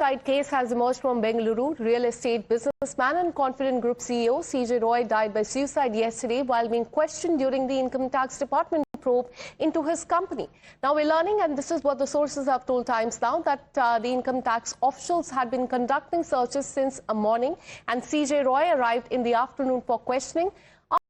Suicide case has emerged from Bengaluru. Real estate businessman and Confident Group CEO C.J. died by suicide yesterday while being questioned during the Income Tax Department probe into his company. Now we're learning, and this is what the sources have told Times Now, that the income tax officials had been conducting searches since a morning, and C.J. arrived in the afternoon for questioning.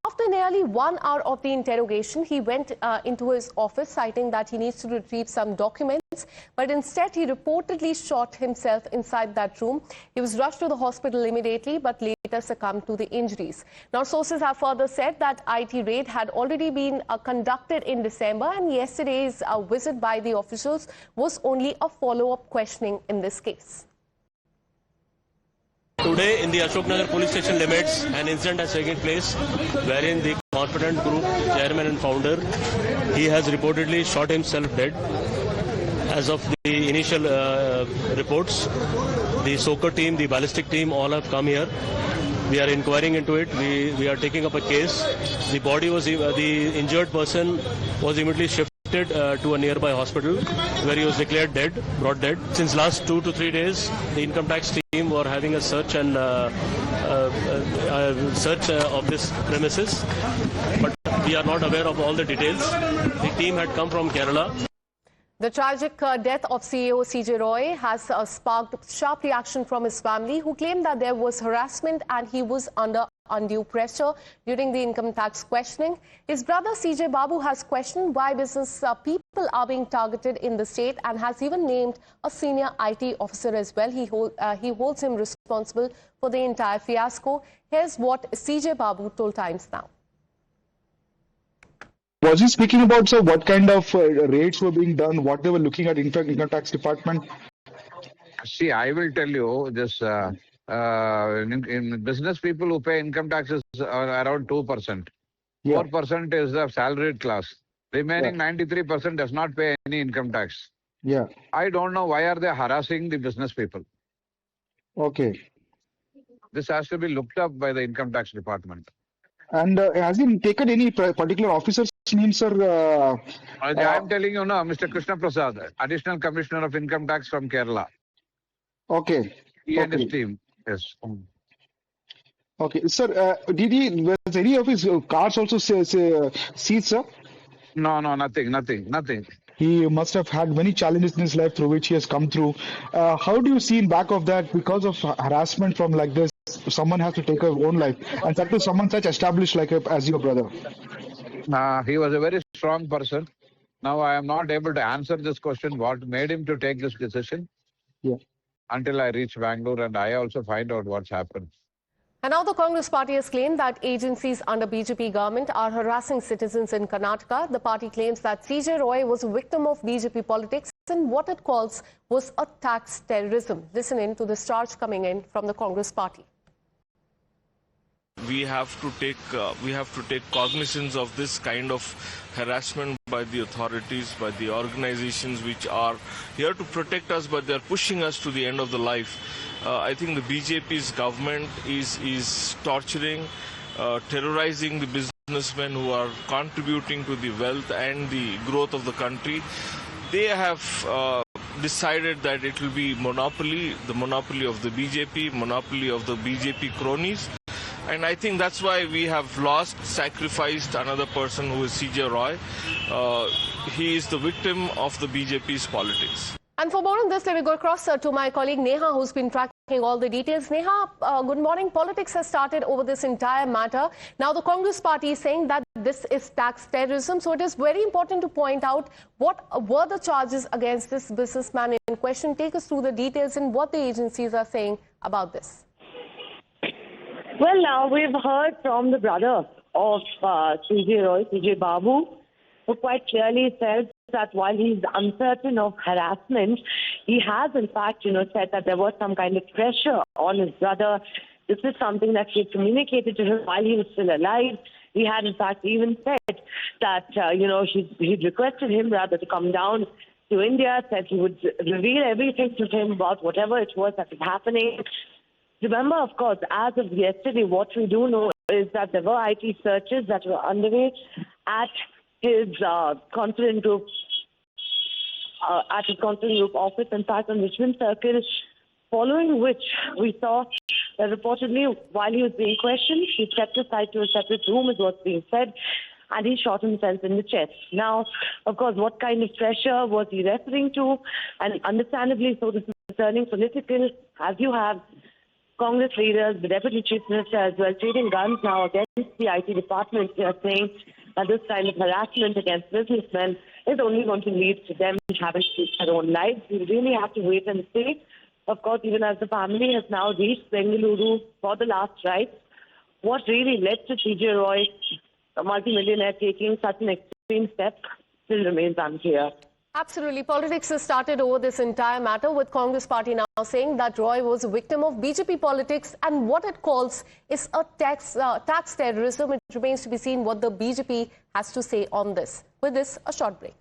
After nearly 1 hour of the interrogation, he went into his office citing that he needs to retrieve some documents, but instead he reportedly shot himself inside that room. He was rushed to the hospital immediately, but later succumbed to the injuries. Now, sources have further said that IT raid had already been conducted in December, and yesterday's visit by the officials was only a follow-up questioning in this case. Today, in the Ashoknagar police station limits, an incident has taken place wherein the Confident Group chairman and founder, he has reportedly shot himself dead. As of the initial reports, the soccer team, the ballistic team, all have come here. We are inquiring into it. We are taking up a case. The body was, the injured person was immediately shifted to a nearby hospital where he was declared dead, brought dead. Since last 2 to 3 days, the income tax team were having a search and search of this premises, but we are not aware of all the details. The team had come from Kerala. The tragic death of CEO C.J. has sparked sharp reaction from his family, who claimed that there was harassment and he was under undue pressure during the income tax questioning. His brother C.J. Babu has questioned why business people are being targeted in the state and has even named a senior IT officer as well. He holds him responsible for the entire fiasco. Here's what C.J. Babu told Times Now. Was he speaking about, sir, what kind of raids were being done, what they were looking at income tax department? See, I will tell you this. In business, people who pay income taxes are around 2%. Yeah. 4% is the salaried class. Remaining 93% does not pay any income tax. Yeah. I don't know why are they harassing the business people. Okay. This has to be looked up by the income tax department. And has he taken any particular officer's name, sir? I am telling you now, Mr. Krishna Prasad, Additional Commissioner of Income Tax from Kerala. Okay. He and his team, yes. Okay, sir, was any of his cars also seized, sir? No, nothing. He must have had many challenges in his life through which he has come through. How do you see in back of that, because of harassment from like this, someone has to take her own life, and that to someone such established like as your brother? He was a very strong person. Now I am not able to answer this question. What made him to take this decision? Yeah. Until I reach Bangalore and I also find out what's happened. And now the Congress party has claimed that agencies under BJP government are harassing citizens in Karnataka. The party claims that C.J. was a victim of BJP politics and what it calls was a tax terrorism. Listen in to this charge coming in from the Congress party. We have to take cognizance of this kind of harassment by the authorities, by the organizations which are here to protect us, but they're pushing us to the end of the life. I think the BJP's government is torturing, terrorizing the businessmen who are contributing to the wealth and the growth of the country. They have decided that it will be the monopoly of the BJP, monopoly of the BJP cronies. And I think that's why we have sacrificed another person who is C.J. He is the victim of the BJP's politics. And for more on this, let me go across to my colleague Neha, who's been tracking all the details. Neha, good morning. Politics has started over this entire matter. Now, the Congress party is saying that this is tax terrorism. So it is very important to point out what were the charges against this businessman in question. Take us through the details and what the agencies are saying about this. Well, now we've heard from the brother of C.J. Babu, who quite clearly says that while he's uncertain of harassment, he has in fact, said that there was some kind of pressure on his brother. This is something that he communicated to him while he was still alive. He had in fact even said that, he'd requested him rather to come down to India, said he would reveal everything to him about whatever it was that was happening. Remember, of course, as of yesterday, what we do know is that there were IT searches that were underway at his Confident Group office, in fact, on Richmond Circle. following which we saw that reportedly while he was being questioned, he stepped aside to a separate room is what's being said, and he shot himself in the chest. Now, of course, what kind of pressure was he referring to? And understandably so, this is turning political, as you have Congress leaders, the Deputy Chief Minister as well, trading guns now against the IT department. They are saying that this kind of harassment against businessmen is only going to lead to them having to take their own lives. We really have to wait and see. Of course, even as the family has now reached Bengaluru for the last rites, what really led to C.J. Roy, a multimillionaire, taking such an extreme step still remains unclear. Absolutely. Politics has started over this entire matter, with Congress party now saying that Roy was a victim of BJP politics and what it calls is a tax terrorism. It remains to be seen what the BJP has to say on this. With this, a short break.